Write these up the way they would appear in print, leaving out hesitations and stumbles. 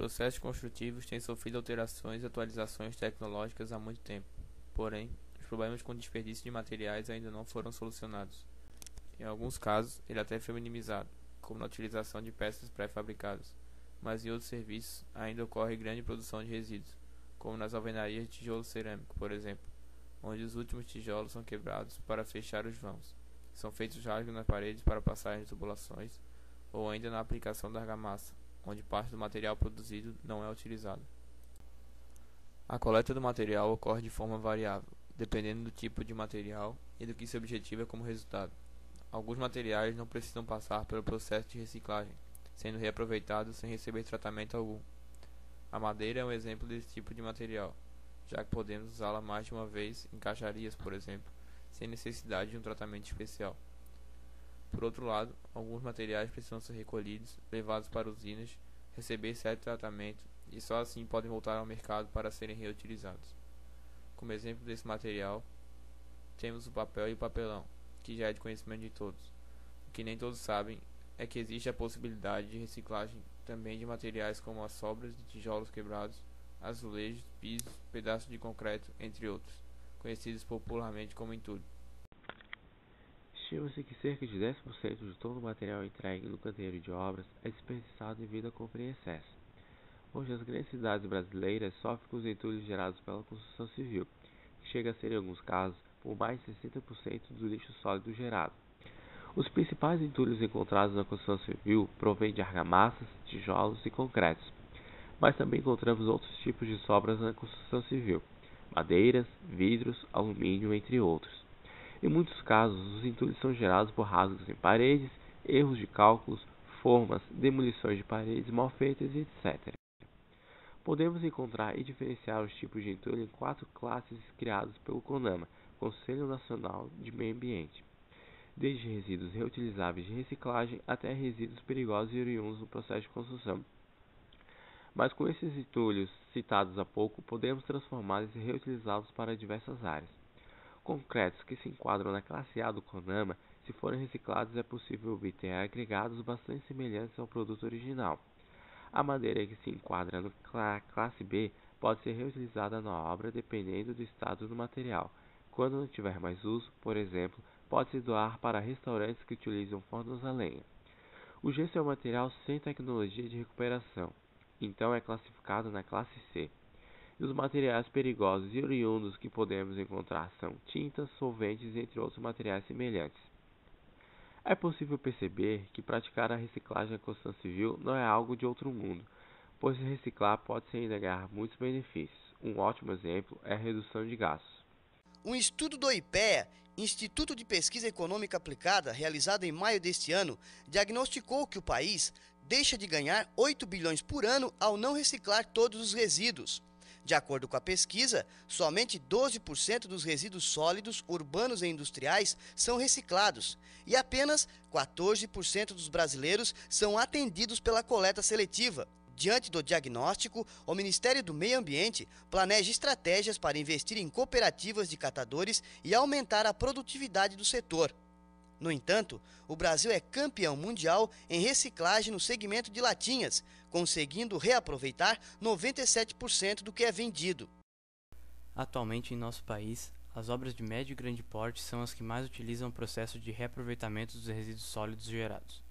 processos construtivos têm sofrido alterações e atualizações tecnológicas há muito tempo. Porém, os problemas com desperdício de materiais ainda não foram solucionados. Em alguns casos, ele até foi minimizado, como na utilização de peças pré-fabricadas, mas em outros serviços ainda ocorre grande produção de resíduos, como nas alvenarias de tijolo cerâmico, por exemplo, onde os últimos tijolos são quebrados para fechar os vãos. São feitos rasgos nas paredes para passagem de tubulações, ou ainda na aplicação da argamassa, onde parte do material produzido não é utilizado. A coleta do material ocorre de forma variável, dependendo do tipo de material e do que se objetiva como resultado. Alguns materiais não precisam passar pelo processo de reciclagem, sendo reaproveitados sem receber tratamento algum. A madeira é um exemplo desse tipo de material, já que podemos usá-la mais de uma vez em caixarias, por exemplo, sem necessidade de um tratamento especial. Por outro lado, alguns materiais precisam ser recolhidos, levados para usinas, receber certo tratamento e só assim podem voltar ao mercado para serem reutilizados. Como exemplo desse material, temos o papel e o papelão, que já é de conhecimento de todos. O que nem todos sabem é que existe a possibilidade de reciclagem também de materiais como as sobras de tijolos quebrados, azulejos, pisos, pedaços de concreto, entre outros, conhecidos popularmente como entulho. Estima-se que cerca de 10% de todo o material entregue no canteiro de obras é desperdiçado devido à compra em excesso. Hoje, as grandes cidades brasileiras sofrem com os entulhos gerados pela construção civil, que chega a ser, em alguns casos, por mais de 60% do lixo sólido gerado. Os principais entulhos encontrados na construção civil provêm de argamassas, tijolos e concretos, mas também encontramos outros tipos de sobras na construção civil, madeiras, vidros, alumínio, entre outros. Em muitos casos, os entulhos são gerados por rasgos em paredes, erros de cálculos, formas, demolições de paredes mal feitas, etc. Podemos encontrar e diferenciar os tipos de entulho em 4 classes criadas pelo CONAMA, Conselho Nacional de Meio Ambiente, desde resíduos reutilizáveis de reciclagem até resíduos perigosos e oriundos no processo de construção. Mas com esses entulhos citados há pouco, podemos transformá-los e reutilizá-los para diversas áreas. Concretos que se enquadram na classe A do CONAMA, se forem reciclados, é possível obter agregados bastante semelhantes ao produto original. A madeira que se enquadra na classe B pode ser reutilizada na obra dependendo do estado do material. Quando não tiver mais uso, por exemplo, pode-se doar para restaurantes que utilizam fornos a lenha. O gesso é um material sem tecnologia de recuperação, então é classificado na classe C. E os materiais perigosos e oriundos que podemos encontrar são tintas, solventes, entre outros materiais semelhantes. É possível perceber que praticar a reciclagem na construção civil não é algo de outro mundo, pois reciclar pode-se ainda ganhar muitos benefícios. Um ótimo exemplo é a redução de gastos. Um estudo do IPEA, Instituto de Pesquisa Econômica Aplicada, realizado em maio deste ano, diagnosticou que o país deixa de ganhar 8 bilhões por ano ao não reciclar todos os resíduos. De acordo com a pesquisa, somente 12% dos resíduos sólidos urbanos e industriais são reciclados e apenas 14% dos brasileiros são atendidos pela coleta seletiva. Diante do diagnóstico, o Ministério do Meio Ambiente planeja estratégias para investir em cooperativas de catadores e aumentar a produtividade do setor. No entanto, o Brasil é campeão mundial em reciclagem no segmento de latinhas, conseguindo reaproveitar 97% do que é vendido. Atualmente, em nosso país, as obras de médio e grande porte são as que mais utilizam o processo de reaproveitamento dos resíduos sólidos gerados.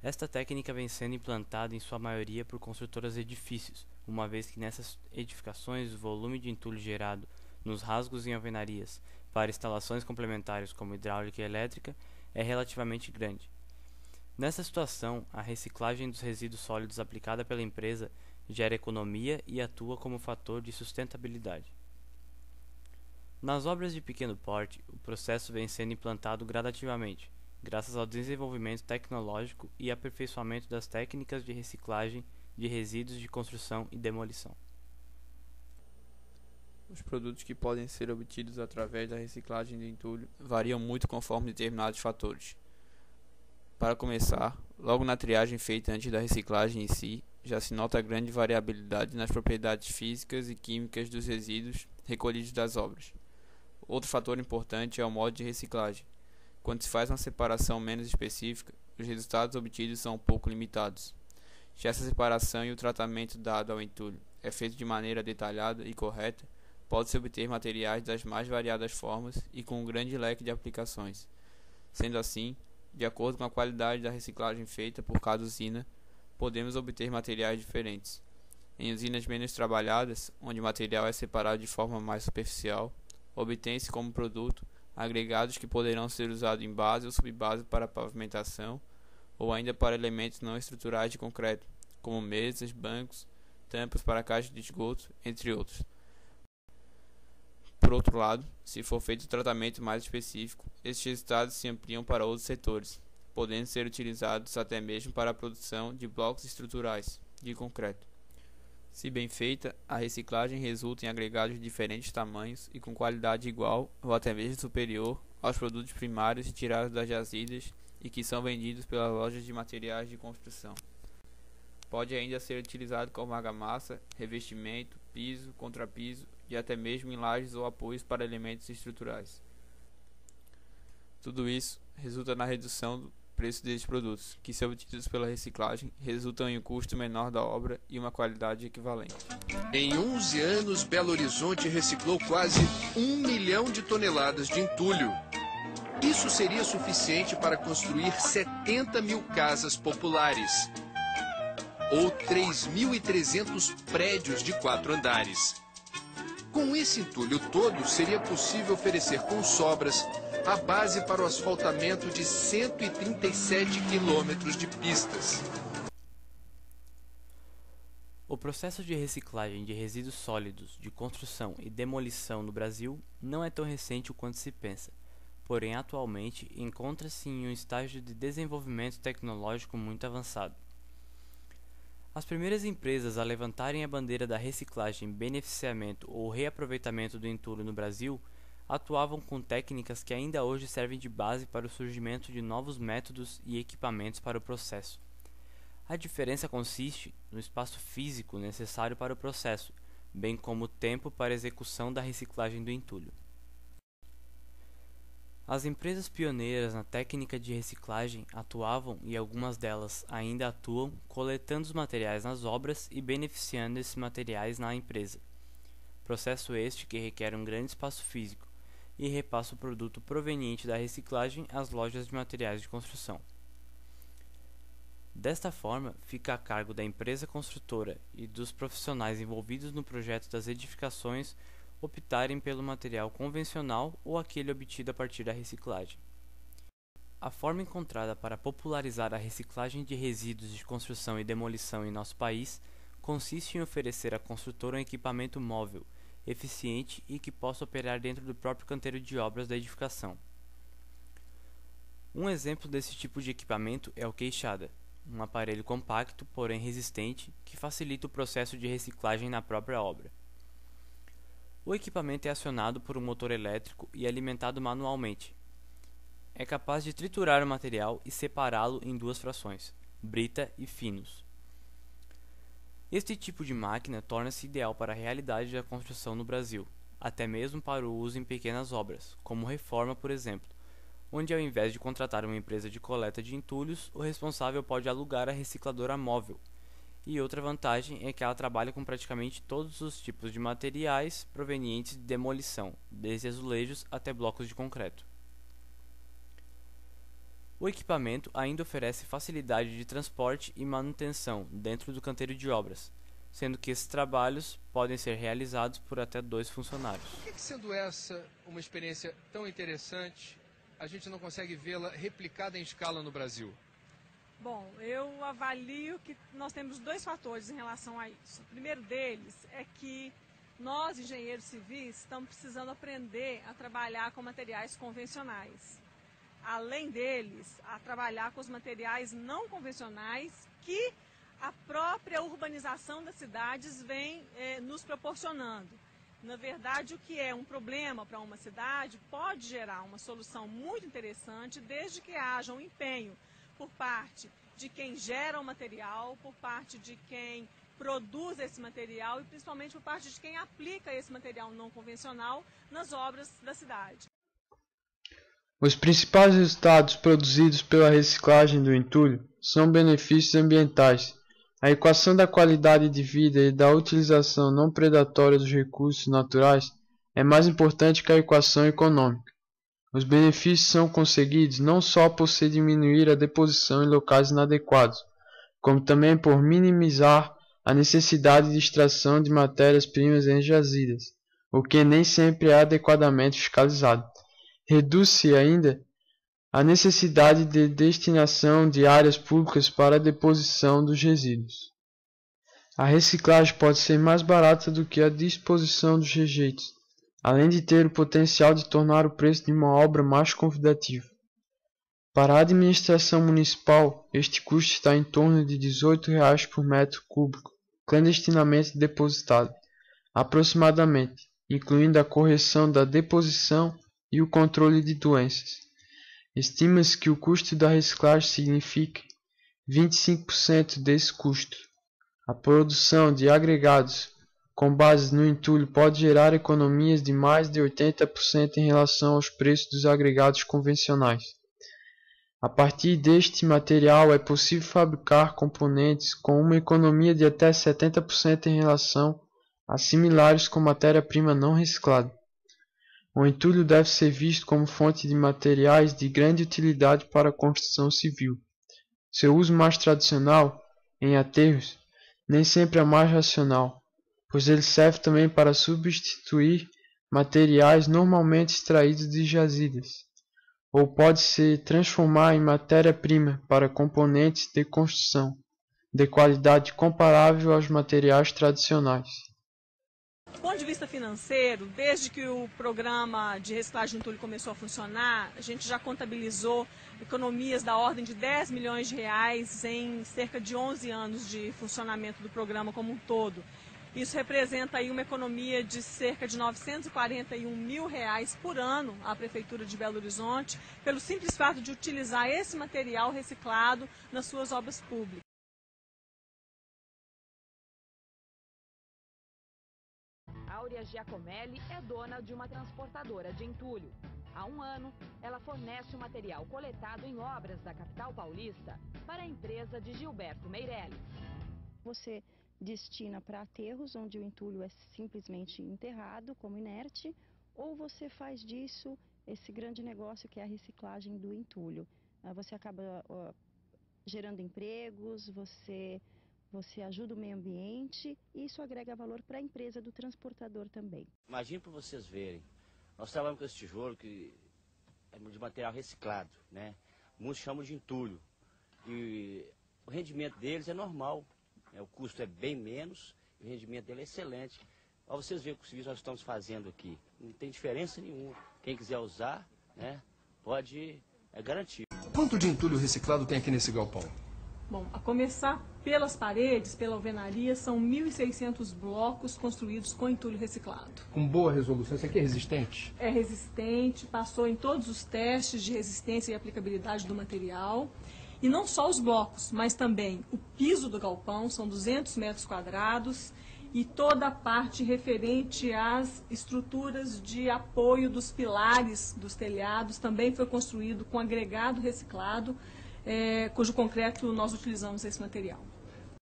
Esta técnica vem sendo implantada em sua maioria por construtoras de edifícios, uma vez que nessas edificações o volume de entulho gerado nos rasgos em alvenarias para instalações complementares como hidráulica e elétrica é relativamente grande. Nessa situação, a reciclagem dos resíduos sólidos aplicada pela empresa gera economia e atua como fator de sustentabilidade. Nas obras de pequeno porte, o processo vem sendo implantado gradativamente, graças ao desenvolvimento tecnológico e aperfeiçoamento das técnicas de reciclagem de resíduos de construção e demolição. Os produtos que podem ser obtidos através da reciclagem de entulho variam muito conforme determinados fatores. Para começar, logo na triagem feita antes da reciclagem em si, já se nota grande variabilidade nas propriedades físicas e químicas dos resíduos recolhidos das obras. Outro fator importante é o modo de reciclagem. Quando se faz uma separação menos específica, os resultados obtidos são um pouco limitados. Já essa separação e o tratamento dado ao entulho é feito de maneira detalhada e correta, pode-se obter materiais das mais variadas formas e com um grande leque de aplicações. Sendo assim, de acordo com a qualidade da reciclagem feita por cada usina, podemos obter materiais diferentes. Em usinas menos trabalhadas, onde o material é separado de forma mais superficial, obtém-se como produto agregados que poderão ser usados em base ou subbase para pavimentação ou ainda para elementos não estruturais de concreto, como mesas, bancos, tampas para caixas de esgoto, entre outros. Por outro lado, se for feito um tratamento mais específico, estes resultados se ampliam para outros setores, podendo ser utilizados até mesmo para a produção de blocos estruturais de concreto. Se bem feita, a reciclagem resulta em agregados de diferentes tamanhos e com qualidade igual ou até mesmo superior aos produtos primários retirados das jazidas e que são vendidos pelas lojas de materiais de construção. Pode ainda ser utilizado como argamassa, revestimento, piso, contrapiso e até mesmo em lajes ou apoios para elementos estruturais. Tudo isso resulta na redução do preço desses produtos, que se obtidos pela reciclagem, resultam em um custo menor da obra e uma qualidade equivalente. Em 11 anos, Belo Horizonte reciclou quase 1 milhão de toneladas de entulho. Isso seria suficiente para construir 70 mil casas populares, ou 3.300 prédios de 4 andares. Com esse entulho todo, seria possível oferecer com sobras a base para o asfaltamento de 137 quilômetros de pistas. O processo de reciclagem de resíduos sólidos de construção e demolição no Brasil não é tão recente quanto se pensa, porém atualmente encontra-se em um estágio de desenvolvimento tecnológico muito avançado. As primeiras empresas a levantarem a bandeira da reciclagem, beneficiamento ou reaproveitamento do entulho no Brasil atuavam com técnicas que ainda hoje servem de base para o surgimento de novos métodos e equipamentos para o processo. A diferença consiste no espaço físico necessário para o processo, bem como o tempo para a execução da reciclagem do entulho. As empresas pioneiras na técnica de reciclagem atuavam, e algumas delas ainda atuam, coletando os materiais nas obras e beneficiando esses materiais na empresa. Processo este que requer um grande espaço físico e repassa o produto proveniente da reciclagem às lojas de materiais de construção. Desta forma, fica a cargo da empresa construtora e dos profissionais envolvidos no projeto das edificações optarem pelo material convencional ou aquele obtido a partir da reciclagem. A forma encontrada para popularizar a reciclagem de resíduos de construção e demolição em nosso país consiste em oferecer à construtora um equipamento móvel, eficiente e que possa operar dentro do próprio canteiro de obras da edificação. Um exemplo desse tipo de equipamento é o queixada, um aparelho compacto, porém resistente, que facilita o processo de reciclagem na própria obra. O equipamento é acionado por um motor elétrico e alimentado manualmente. É capaz de triturar o material e separá-lo em duas frações, brita e finos. Este tipo de máquina torna-se ideal para a realidade da construção no Brasil, até mesmo para o uso em pequenas obras, como reforma, por exemplo, onde ao invés de contratar uma empresa de coleta de entulhos, o responsável pode alugar a recicladora móvel. E outra vantagem é que ela trabalha com praticamente todos os tipos de materiais provenientes de demolição, desde azulejos até blocos de concreto. O equipamento ainda oferece facilidade de transporte e manutenção dentro do canteiro de obras, sendo que esses trabalhos podem ser realizados por até 2 funcionários. Por que, sendo essa uma experiência tão interessante, a gente não consegue vê-la replicada em escala no Brasil? Bom, eu avalio que nós temos 2 fatores em relação a isso. O primeiro deles é que nós, engenheiros civis, estamos precisando aprender a trabalhar com materiais convencionais. Além deles, a trabalhar com os materiais não convencionais que a própria urbanização das cidades vem nos proporcionando. Na verdade, o que é um problema para uma cidade pode gerar uma solução muito interessante, desde que haja um empenho por parte de quem gera o material, por parte de quem produz esse material e principalmente por parte de quem aplica esse material não convencional nas obras da cidade. Os principais resultados produzidos pela reciclagem do entulho são benefícios ambientais, A equação da qualidade de vida e da utilização não predatória dos recursos naturais é mais importante que a equação econômica. Os benefícios são conseguidos não só por se diminuir a deposição em locais inadequados, como também por minimizar a necessidade de extração de matérias-primas em jazidas, o que nem sempre é adequadamente fiscalizado. Reduz-se ainda a necessidade de destinação de áreas públicas para a deposição dos resíduos. A reciclagem pode ser mais barata do que a disposição dos rejeitos, além de ter o potencial de tornar o preço de uma obra mais convidativo. Para a administração municipal, este custo está em torno de R$ 18,00 por metro cúbico, clandestinamente depositado, aproximadamente, incluindo a correção da deposição e o controle de doenças. Estima-se que o custo da reciclagem signifique 25% desse custo. A produção de agregados com base no entulho pode gerar economias de mais de 80% em relação aos preços dos agregados convencionais. A partir deste material é possível fabricar componentes com uma economia de até 70% em relação a similares com matéria-prima não reciclada. O entulho deve ser visto como fonte de materiais de grande utilidade para a construção civil. Seu uso mais tradicional, em aterros, nem sempre é mais racional, pois ele serve também para substituir materiais normalmente extraídos de jazidas, ou pode se transformar em matéria-prima para componentes de construção, de qualidade comparável aos materiais tradicionais. Do ponto de vista financeiro, desde que o programa de reciclagem de entulho começou a funcionar, a gente já contabilizou economias da ordem de R$ 10 milhões em cerca de 11 anos de funcionamento do programa como um todo. Isso representa aí uma economia de cerca de R$ 941 mil por ano à Prefeitura de Belo Horizonte, pelo simples fato de utilizar esse material reciclado nas suas obras públicas. Áurea Giacomelli é dona de uma transportadora de entulho. Há um ano, ela fornece o material coletado em obras da capital paulista para a empresa de Gilberto Meirelles. Você destina para aterros, onde o entulho é simplesmente enterrado como inerte, ou você faz disso esse grande negócio que é a reciclagem do entulho. Você acaba gerando empregos, você ajuda o meio ambiente e isso agrega valor para a empresa do transportador também. Imagine para vocês verem, nós trabalhamos com esse tijolo que é de material reciclado, né? Muitos chamam de entulho e o rendimento deles é normal, né? O custo é bem menos e o rendimento dele é excelente. Para vocês verem o que nós estamos fazendo aqui, não tem diferença nenhuma. Quem quiser usar, né, pode garantir. Quanto de entulho reciclado tem aqui nesse galpão? Bom, a começar pelas paredes, pela alvenaria, são 1.600 blocos construídos com entulho reciclado. Com boa resolução, isso aqui é resistente? É resistente, passou em todos os testes de resistência e aplicabilidade do material. E não só os blocos, mas também o piso do galpão, são 200 metros quadrados, e toda a parte referente às estruturas de apoio dos pilares dos telhados também foi construído com agregado reciclado, cujo concreto nós utilizamos esse material.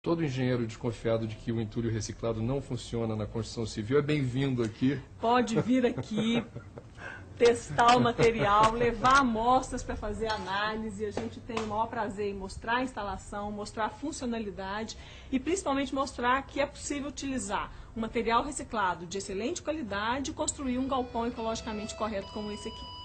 Todo engenheiro desconfiado de que o entulho reciclado não funciona na construção civil é bem-vindo aqui. Pode vir aqui, testar o material, levar amostras para fazer análise. A gente tem o maior prazer em mostrar a instalação, mostrar a funcionalidade e principalmente mostrar que é possível utilizar um material reciclado de excelente qualidade e construir um galpão ecologicamente correto como esse aqui.